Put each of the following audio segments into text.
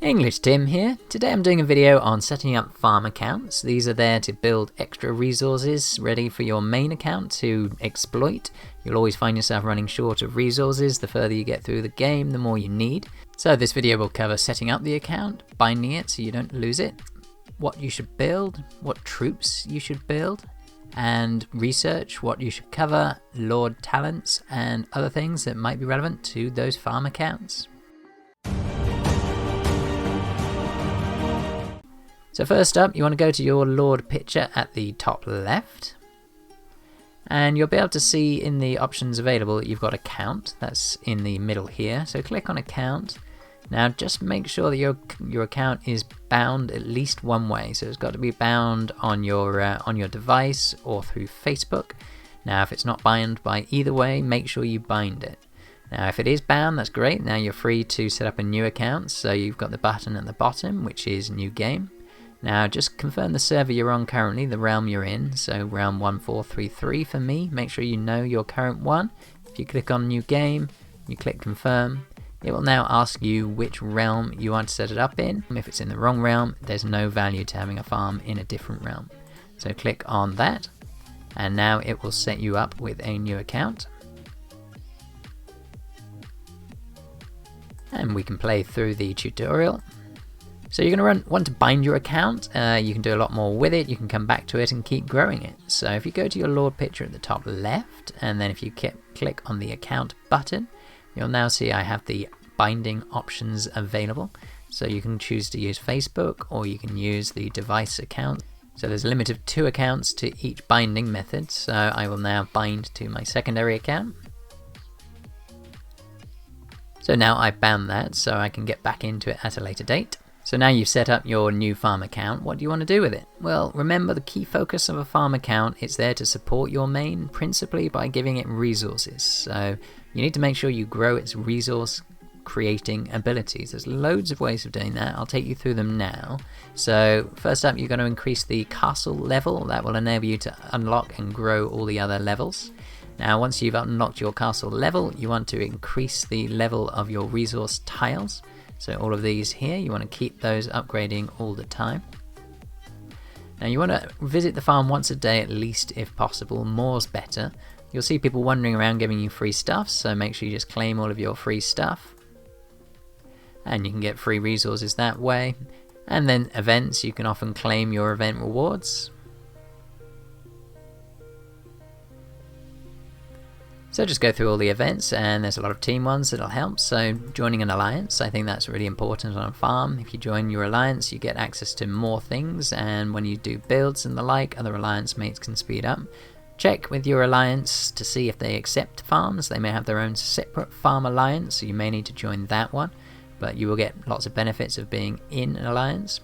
EnglishTim here. Today I'm doing a video on setting up farm accounts. These are there to build extra resources ready for your main account to exploit. You'll always find yourself running short of resources. The further you get through the game, the more you need. So this video will cover setting up the account, binding it so you don't lose it, what you should build, what troops you should build, and research what you should cover, lord talents, and other things that might be relevant to those farm accounts. So first up, you want to go to your Lord picture at the top left, and you'll be able to see in the options available that you've got account. That's in the middle here. So click on account. Now just make sure that your account is bound at least one way. So it's got to be bound on your device or through Facebook. Now if it's not bound by either way, make sure you bind it. Now if it is bound, that's great. Now you're free to set up a new account. So you've got the button at the bottom, which is new game. Now just confirm the server you're on currently, the realm you're in, so realm 1433 for me. Make sure you know your current one. If you click on new game, you click confirm, it will now ask you which realm you want to set it up in. If it's in the wrong realm, there's no value to having a farm in a different realm. So click on that, and now it will set you up with a new account. And we can play through the tutorial. So you're going to want to bind your account. You can do a lot more with it. You can come back to it and keep growing it. So if you go to your Lord picture at the top left, and then if you click on the account button, you'll now see I have the binding options available. So you can choose to use Facebook, or you can use the device account. So there's a limit of 2 accounts to each binding method. So I will now bind to my secondary account. So now I've bound that so I can get back into it at a later date. So now you've set up your new farm account, what do you want to do with it? Well, remember the key focus of a farm account, it's there to support your main, principally by giving it resources. So you need to make sure you grow its resource creating abilities. There's loads of ways of doing that, I'll take you through them now. So first up, you're going to increase the castle level. That will enable you to unlock and grow all the other levels. Now once you've unlocked your castle level, you want to increase the level of your resource tiles. So all of these here, you want to keep those upgrading all the time. Now you want to visit the farm once a day at least if possible, more's better. You'll see people wandering around giving you free stuff, so make sure you just claim all of your free stuff. And you can get free resources that way. And then events, you can often claim your event rewards. So just go through all the events, and there's a lot of team ones that'll help. So joining an alliance, I think that's really important on a farm. If you join your alliance, you get access to more things, and when you do builds and the like, other alliance mates can speed up. Check with your alliance to see if they accept farms. They may have their own separate farm alliance, so you may need to join that one, but you will get lots of benefits of being in an alliance.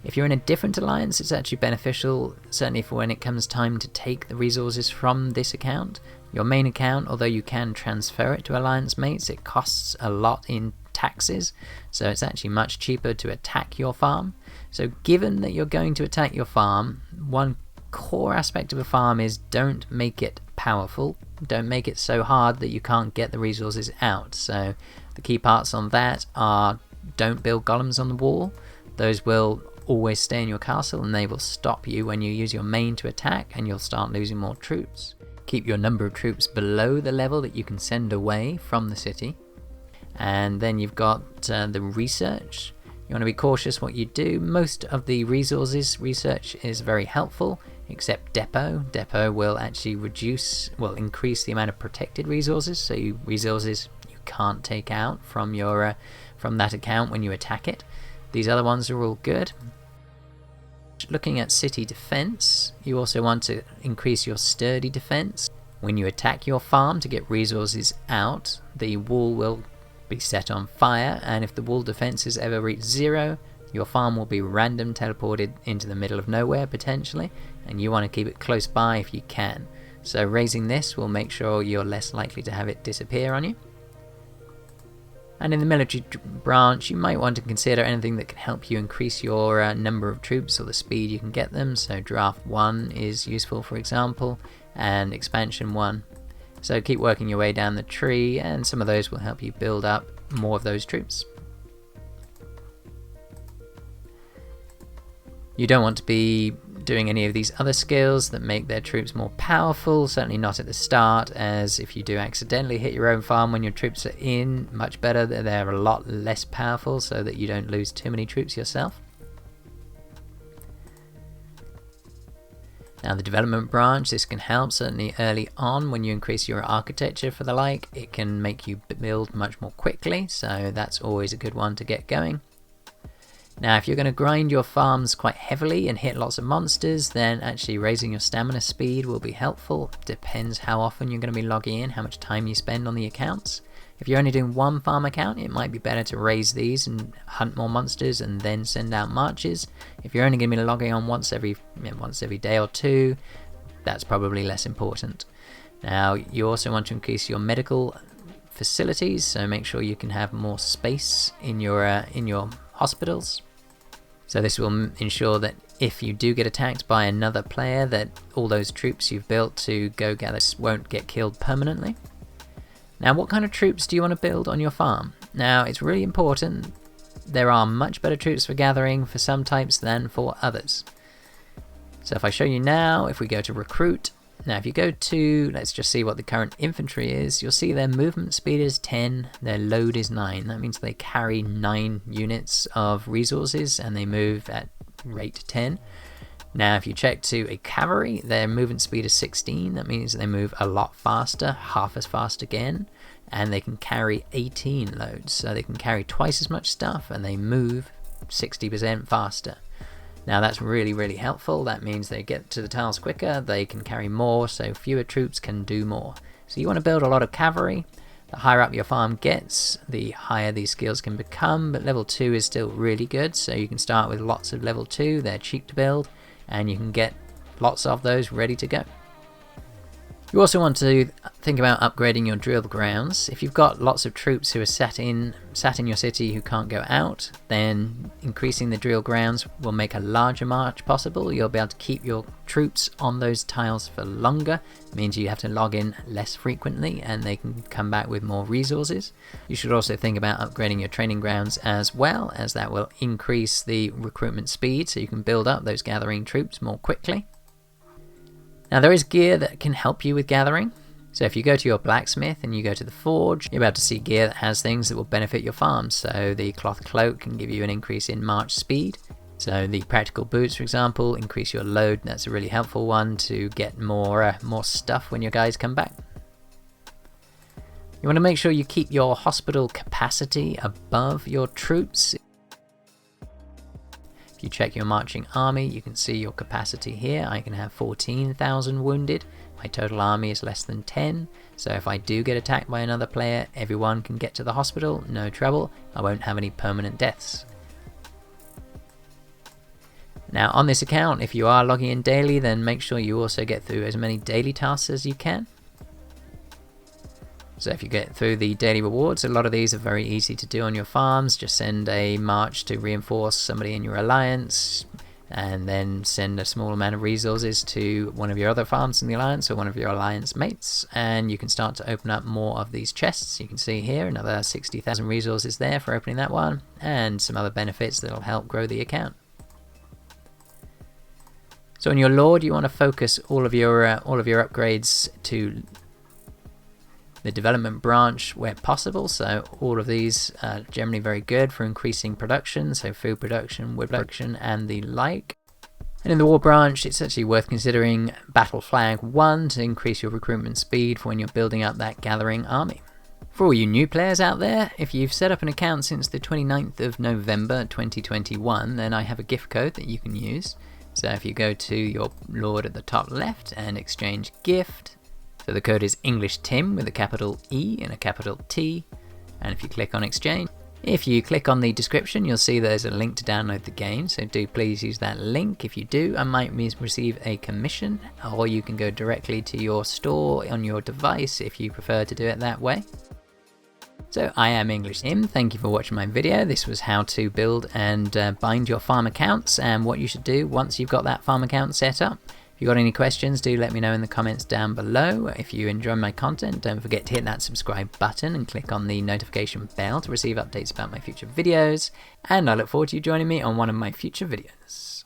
If you're in a different alliance, it's actually beneficial, certainly for when it comes time to take the resources from this account. Your main account, although you can transfer it to alliance mates, it costs a lot in taxes, so it's actually much cheaper to attack your farm. So given that you're going to attack your farm, one core aspect of a farm is don't make it powerful, don't make it so hard that you can't get the resources out. So the key parts on that are don't build golems on the wall. Those will always stay in your castle and they will stop you when you use your main to attack, and you'll start losing more troops. Keep your number of troops below the level that you can send away from the city. And then you've got the research. You want to be cautious what you do. Most of the resources research is very helpful, except depot. Depot will actually increase the amount of protected resources, so resources you can't take out from your from that account when you attack it. These other ones are all good. Looking at city defense, you also want to increase your sturdy defense. When you attack your farm to get resources out, the wall will be set on fire, and if the wall defenses ever reach 0, your farm will be random teleported into the middle of nowhere potentially, and you want to keep it close by if you can. So raising this will make sure you're less likely to have it disappear on you. And in the military branch, you might want to consider anything that can help you increase your number of troops or the speed you can get them. So draft 1 is useful, for example, and expansion 1. So keep working your way down the tree, and some of those will help you build up more of those troops. You don't want to be doing any of these other skills that make their troops more powerful, certainly not at the start, as if you do accidentally hit your own farm when your troops are in, much better that they're a lot less powerful so that you don't lose too many troops yourself. Now the development branch, this can help certainly early on when you increase your architecture for the like. It can make you build much more quickly, so that's always a good one to get going. Now if you're going to grind your farms quite heavily and hit lots of monsters, then actually raising your stamina speed will be helpful. Depends how often you're going to be logging in, how much time you spend on the accounts. If you're only doing one farm account, it might be better to raise these and hunt more monsters and then send out marches. If you're only going to be logging on once every day or two, that's probably less important. Now you also want to increase your medical facilities, so make sure you can have more space in your hospitals. So this will ensure that if you do get attacked by another player, that all those troops you've built to go gather won't get killed permanently. Now what kind of troops do you want to build on your farm? Now it's really important. There are much better troops for gathering for some types than for others. So if I show you now, if we go to recruit, now if you go to, let's just see what the current infantry is, you'll see their movement speed is 10, their load is 9. That means they carry 9 units of resources and they move at rate 10. Now if you check to a cavalry, their movement speed is 16. That means they move a lot faster, half as fast again, and they can carry 18 loads. So they can carry twice as much stuff and they move 60% faster. Now that's really, really helpful. That means they get to the tiles quicker, they can carry more, so fewer troops can do more. So you want to build a lot of cavalry. The higher up your farm gets, the higher these skills can become, but level 2 is still really good, so you can start with lots of level 2, they're cheap to build, and you can get lots of those ready to go. You also want to think about upgrading your drill grounds. If you've got lots of troops who are sat in your city who can't go out, then increasing the drill grounds will make a larger march possible. You'll be able to keep your troops on those tiles for longer. It means you have to log in less frequently and they can come back with more resources. You should also think about upgrading your training grounds as well, as that will increase the recruitment speed so you can build up those gathering troops more quickly. Now there is gear that can help you with gathering. So if you go to your blacksmith and you go to the forge, you'll be able to see gear that has things that will benefit your farm. So the cloth cloak can give you an increase in march speed. So the practical boots, for example, increase your load. That's a really helpful one to get more stuff when your guys come back. You want to make sure you keep your hospital capacity above your troops. If you check your marching army, you can see your capacity here. I can have 14,000 wounded. My total army is less than 10. So if I do get attacked by another player, everyone can get to the hospital, no trouble. I won't have any permanent deaths. Now on this account, if you are logging in daily, then make sure you also get through as many daily tasks as you can. So if you get through the daily rewards, a lot of these are very easy to do on your farms. Just send a march to reinforce somebody in your alliance, and then send a small amount of resources to one of your other farms in the alliance or one of your alliance mates, and you can start to open up more of these chests. You can see here another 60,000 resources there for opening that one, and some other benefits that will help grow the account. So in your lord, you want to focus all of your upgrades to the development branch where possible. So all of these are generally very good for increasing production, so food production, wood production, and the like. And in the war branch, it's actually worth considering Battle Flag 1 to increase your recruitment speed for when you're building up that gathering army. For all you new players out there, if you've set up an account since the 29th of November 2021, then I have a gift code that you can use. So if you go to your lord at the top left and exchange gift, so the code is EnglishTim with a capital E and a capital T, and if you click on exchange, if you click on the description, you'll see there's a link to download the game, so do please use that link. If you do, I might receive a commission, or you can go directly to your store on your device if you prefer to do it that way. So I am EnglishTim, thank you for watching my video. This was how to build and bind your farm accounts and what you should do once you've got that farm account set up. If you've got any questions, do let me know in the comments down below. If you enjoy my content, don't forget to hit that subscribe button and click on the notification bell to receive updates about my future videos. And I look forward to you joining me on one of my future videos.